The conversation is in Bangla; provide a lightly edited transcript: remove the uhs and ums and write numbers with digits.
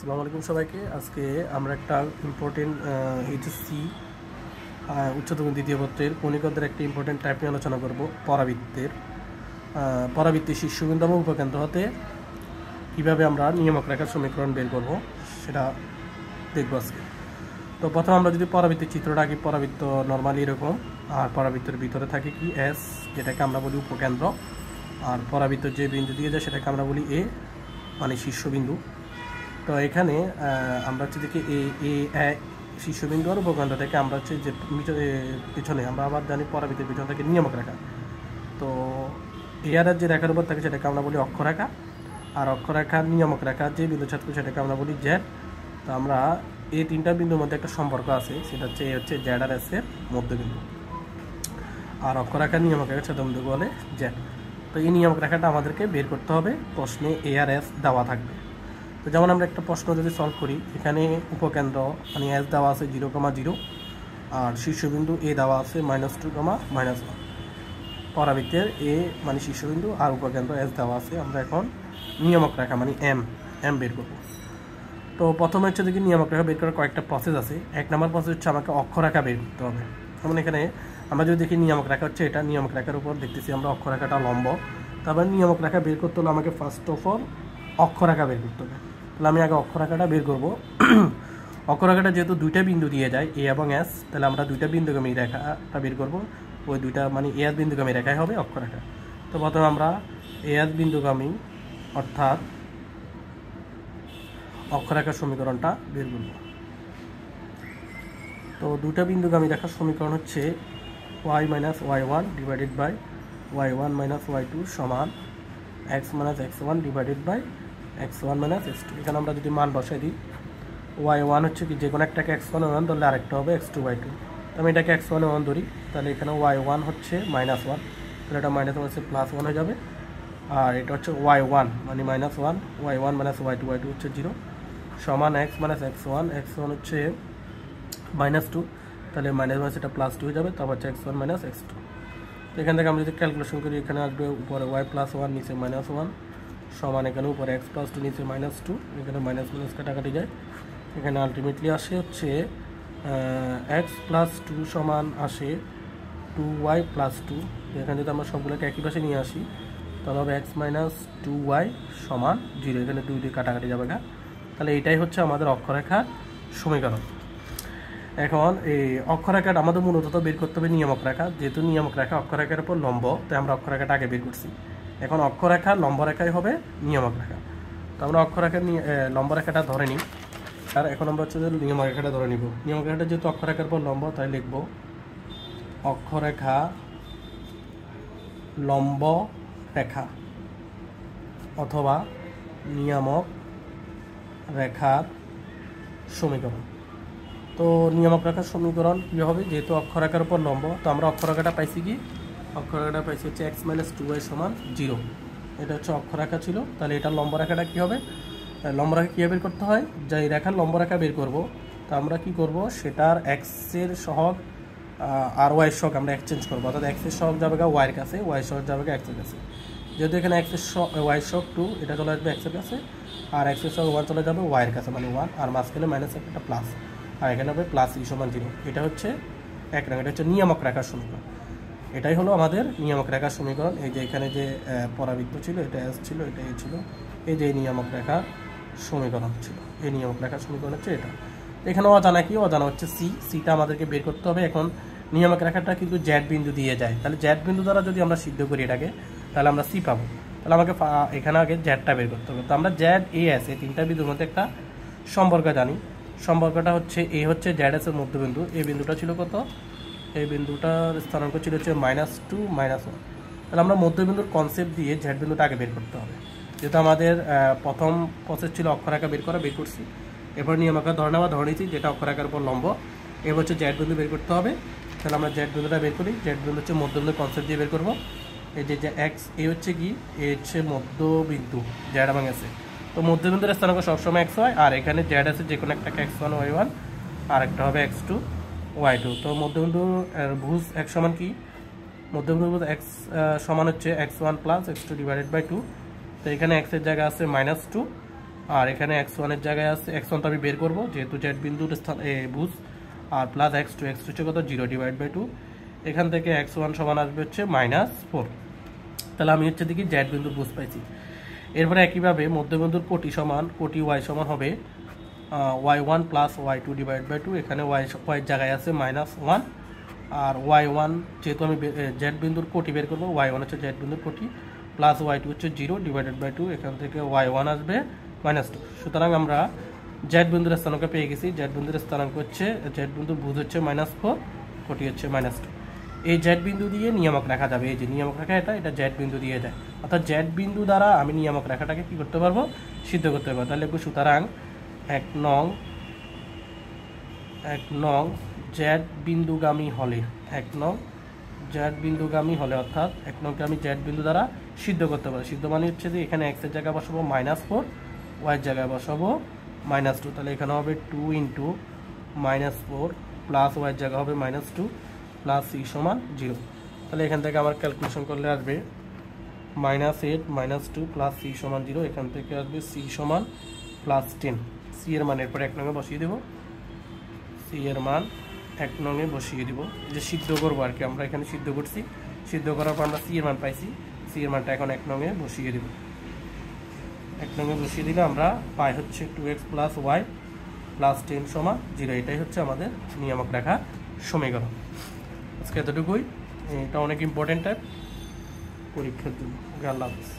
আসসালামু আলাইকুম সবাইকে। আজকে আমরা একটা ইম্পর্টেন্ট এইচএসসি উচ্চতম দ্বিতীয় পত্রের কণিকদের একটা ইম্পর্টেন্ট টাইপ নিয়ে আলোচনা করব। পরাবৃত্তের শীর্ষবিন্দু এবং উপকেন্দ্র হতে কীভাবে আমরা নিয়ামক রেখার সমীকরণ বের করব সেটা দেখব আজকে। তো প্রথমে আমরা যদি পরাবৃত্তের চিত্রটা আঁকি, পরাবৃত্ত নর্মালি এরকম, আর পরাবৃত্তের ভিতরে থাকে কি এস, যেটাকে আমরা বলি উপকেন্দ্র, আর পরাবৃত্তের যে বিন্দু দিয়ে যায় সেটাকে আমরা বলি এ, মানে শীর্ষবিন্দু। তো এখানে আমরা হচ্ছে দেখি এ শীর্ষবিন্দু আর উপকেন্দ্র থেকে আমরা হচ্ছে যে পিছনে আমরা আবার জানি পরাবৃত্তের পিছনে থেকে নিয়ামক রেখা। তো এর যে রেখার উপর থাকে সেটাকে আমরা বলি অক্ষরেখা, আর অক্ষরেখার নিয়ামক রেখা যে বিন্দু ছেদ করে সেটাকে আমরা বলি জেড। তো আমরা এই তিনটা বিন্দুর মধ্যে একটা সম্পর্ক আছে, সেটা হচ্ছে এ হচ্ছে জেড আর এস এর মধ্যবিন্দু, আর অক্ষরেখার নিয়ামক রেখা ছেদবিন্দু বলে জেড। তো এই নিয়ামক রেখাটা আমাদেরকে বের করতে হবে, প্রশ্নে এ আর এস দেওয়া থাকবে। তো যেমন আমরা একটা প্রশ্ন যদি সলভ করি, এখানে উপকেন্দ্র মানে এস দেওয়া আছে 0,0, আর শীর্ষবিন্দু এ দেওয়া আছে -2,-1। পরাবৃত্তের এ মানে শীর্ষবিন্দু আর উপকেন্দ্র এস দেওয়া আছে। আমরা এখন নিয়ামক রেখা মানে এম বের করব। তো প্রথমে হচ্ছে দেখি নিয়ামক রেখা বের করার কয়েকটা প্রসেস আছে। এক নম্বর প্রসেস হচ্ছে আমাকে অক্ষরেখা বের করতে হবে। যেমন এখানে আমরা যদি দেখি নিয়ামক রেখা হচ্ছে এটা, নিয়ামক রেখার উপর দেখতেছি আমরা অক্ষরেখাটা লম্ব। তারপরে নিয়ামক রেখা বের করতে হলে আমাকে ফার্স্ট অফ অল অক্ষরেখা বের করতে হবে। তাহলে আমি আগে অক্ষরেখাটা বের করব। অক্ষরেখাটা যেহেতু দুইটা বিন্দু দিয়ে যায় এ এবং এস, তাহলে আমরা দুইটা বিন্দুগামী রেখাটা বের করব। ওই দুইটা মানে এ এস বিন্দুগামী রেখাই হবে অক্ষরেখা। তো প্রথমে আমরা এ এস বিন্দুগামী অর্থাৎ অক্ষরেখার সমীকরণটা বের করব। তো দুটা বিন্দুগামী রেখার সমীকরণ হচ্ছে y - y1 divided by y1 - y2 সমান x - x1 divided by x1 - x2। এখানে আমরা যদি মান বসাই দিই, y1 হচ্ছে কি যে কোনো একটাকে x1 1 ধরলে আরেকটা হবে x2/2। তো আমি এটাকে x1 1 ধরি, তাহলে এখানে y1 হচ্ছে -1, তাহলে এটা -1 হচ্ছে +1 হয়ে যাবে। আর এটা হচ্ছে y1 মানে -1, y1 - y2 y2 হচ্ছে 0 সমান x - x1 হচ্ছে -2, তাহলে মাইনাস এটা +2 হয়ে যাবে। তারপর হচ্ছে x1 - x2। তো এখান থেকে আমরা যদি ক্যালকুলেশন করি, এখানে আসবে উপরে y +1 নিচে -1 সমান এখানে উপরে x +2 নিচে -2, এখানে মাইনাস কাটাকাটি যায়। এখানে আলটিমেটলি আসে হচ্ছে x +2 সমান আসে 2y +2। এখানে যদি আমরা সবগুলোকে একই পাশে নিয়ে আসি তাহলে হবে x - 2y সমান 0। এখানে 2 দিয়ে কাটাকাটি যাবে না। তাহলে এটাই হচ্ছে আমাদের অক্ষরেখার সমীকরণ। এখন এই অক্ষরেখাটা আমাদের মূলত বের করতে হবে নিয়ামক রেখা, যেহেতু নিয়ামক রেখা অক্ষরেখার উপর লম্ব, তাই আমরা অক্ষরেখাটা আগে বের করছি। এখন অক্ষরেখা লম্ব রেখাই হবে নিয়ামক রেখা। তো আমরা অক্ষরেখার লম্ব রেখাটা ধরে নিই, আর এখন আমরা হচ্ছে নিয়ামক রেখাটা ধরে নিব। নিয়ামক রেখাটা যেহেতু অক্ষরেখার উপর লম্ব, তাই লিখব অক্ষরেখা লম্ব রেখা অথবা নিয়ামক রেখার সমীকরণ। তো নিয়ামক রেখার সমীকরণ কী হবে, যেহেতু অক্ষরেখার উপর লম্ব, তো আমরা অক্ষরেখাটা পাইছি কি, অক্ষরেখাটা পাইছি হচ্ছে x - 2y সমান 0। এটা হচ্ছে অক্ষরেখা ছিল। তাহলে এটা লম্ব রেখাটা কী হবে, লম্ব রেখা কীভাবে বের করতে হয়, যে রেখার লম্ব রেখা বের করব, তো আমরা কি করব, সেটার এক্সের সহগ আর ওয়াই সহগ আমরা এক্সচেঞ্জ করবো। অর্থাৎ এক্সের সহগ যাবে ওয়াইয়ের কাছে, ওয়াই সহগ যাবে এক্সের কাছে। যেহেতু এখানে এক্সের ওয়াই সহগ 2, এটা চলে আসবে এক্সের কাছে, আর এক্সের সহগ 1 চলে যাবে ওয়াইয়ের কাছে মানে 1, আর মাঝখানে মাইনাস একটা প্লাস, আর এখানে হবে +e = 0। এটা হচ্ছে এক রঙ, এটা হচ্ছে নিয়ামক রেখার সমীকরণ। এটাই হলো আমাদের নিয়ামক রেখার সমীকরণ। এই যে এখানে যে পরাবৃত্ত ছিল, এটা এস ছিল, এটা এ ছিল, এই যে নিয়ামক রেখার সমীকরণ ছিল, এই নিয়ামক রেখার সমীকরণ হচ্ছে এটা। এখানে অজানা কি, অজানা হচ্ছে সিটা আমাদেরকে বের করতে হবে। এখন নিয়ামক রেখাটা কিন্তু জেড বিন্দু দিয়ে যায়, তাহলে জেড বিন্দু দ্বারা যদি আমরা সিদ্ধ করি এটাকে, তাহলে আমরা সি পাবো। তাহলে আমাকে এখানে আগে জেডটা বের করতে হবে। তো আমরা জেড এ এস এই তিনটা বিন্দুর মধ্যে একটা সম্পর্ক জানি। সম্পর্কটা হচ্ছে এ হচ্ছে জেড এস এর মধ্যবিন্দু। এই বিন্দুটা ছিল কত, এই বিন্দুটার স্থানাঙ্ক ছিল হচ্ছে -2 -1। তাহলে আমরা মধ্যবিন্দুর কনসেপ্ট দিয়ে জেড বিন্দুটা আগে বের করতে হবে। যেহেতু আমাদের প্রথম প্রসেস ছিল অক্ষরেখা বের করছি, এরপর নিয়ামক রেখা ধরে নেওয়া ধরে নিয়েছি, যেটা অক্ষরেখার উপর লম্ব। এবার হচ্ছে জেড বিন্দু বের করতে হবে। তাহলে আমরা জেড বিন্দুটা বের করি। জেড বিন্দু হচ্ছে মধ্যবিন্দুর কনসেপ্ট দিয়ে বের করবো। এই যে এক্স এ হচ্ছে কি, এ হচ্ছে মধ্যবিন্দু জেড এবং এস এ। তো মধ্যবিন্দুর স্থানাঙ্ক সবসময় x হয়, আর এখানে জেড আছে যে কোনো একটাকে x1 y1 আর একটা হবে x2 y2। তো মধ্যবিন্দুর ভুজ x সমান কি, মধ্যবিন্দুর ভুজ x সমান হচ্ছে x1 + x2 / 2। তো এখানে x এর জায়গা আছে -2, আর এখানে x1 এর জায়গায় আছে, x1 তো আমি বের করবো যেহেতু জেড বিন্দুর স্থান বুঝ, আর প্লাস x2 হচ্ছে কত 0/2। এখান থেকে x1 সমান আসবে হচ্ছে -4। তাহলে আমি হচ্ছে দেখি জেড বিন্দুর বুঝ পাইছি। এরপরে একইভাবে মধ্যবিন্দুর কোটি y সমান হবে y1 প্লাস y2/2। এখানে y জায়গায় আছে -1, আর y1 যেহেতু আমি জেড বিন্দুর কোটি বের করবো, y1 হচ্ছে জেড বিন্দুর কোটি, প্লাস y2 হচ্ছে 0/2। এখান থেকে y1 আসবে -2। সুতরাং আমরা জেড বিন্দুর স্থানাঙ্ক পেয়ে গেছি। জেড বিন্দুর স্থানাঙ্ক হচ্ছে, জেড বিন্দুর বুঝ হচ্ছে -4, কোটি হচ্ছে -2। এই জেড বিন্দু দিয়ে নিয়ামক রেখা যাবে, এই যে নিয়ামক রেখা এটা জেড বিন্দু দিয়ে যায়, অর্থাৎ জেড বিন্দু দ্বারা আমি নিয়ামক রেখাটাকে কি করতে পারবো, সিদ্ধ করতে পারবো। তাহলে সুতরাং 1 নং জেড বিন্দুগামী হলে, 1 নং জেড বিন্দুগামী হলে, অর্থাৎ 1 নংকে আমি জেড বিন্দু দ্বারা সিদ্ধ করতে পারি। সিদ্ধ মানে হচ্ছে যে এখানে x এর জায়গায় বসাবো -4, y এর জায়গায় বসাবো -2। তাহলে এখানে হবে 2 × -4 প্লাস y এর জায়গায় হবে -2 প্লাস c সমান 0। তাহলে এখান থেকে আমার ক্যালকুলেশন করলে আসবে -8 -2 প্লাস c সমান 0। এখান থেকে আসবে c সমান +10। c এর মান এরপরে 1 নঙে বসিয়ে দেবো, c এর মান 1 নঙে বসিয়ে দিব। এই যে সিদ্ধ করবো আর কি, আমরা এখানে সিদ্ধ করছি, সিদ্ধ করার পর আমরা c এর মান পাইছি, c এর মানটা এখন 1 নঙে বসিয়ে দেব। 1 নঙে বসিয়ে দিলে আমরা পাই হচ্ছে 2x + y + 10 সমান 0। এটাই হচ্ছে আমাদের নিয়ামক রেখা সমীকরণ। আজকে এতটুকুই, এটা অনেক ইম্পর্টেন্ট টাইপ পরীক্ষার জন্য। আল্লাহ হাফেজ।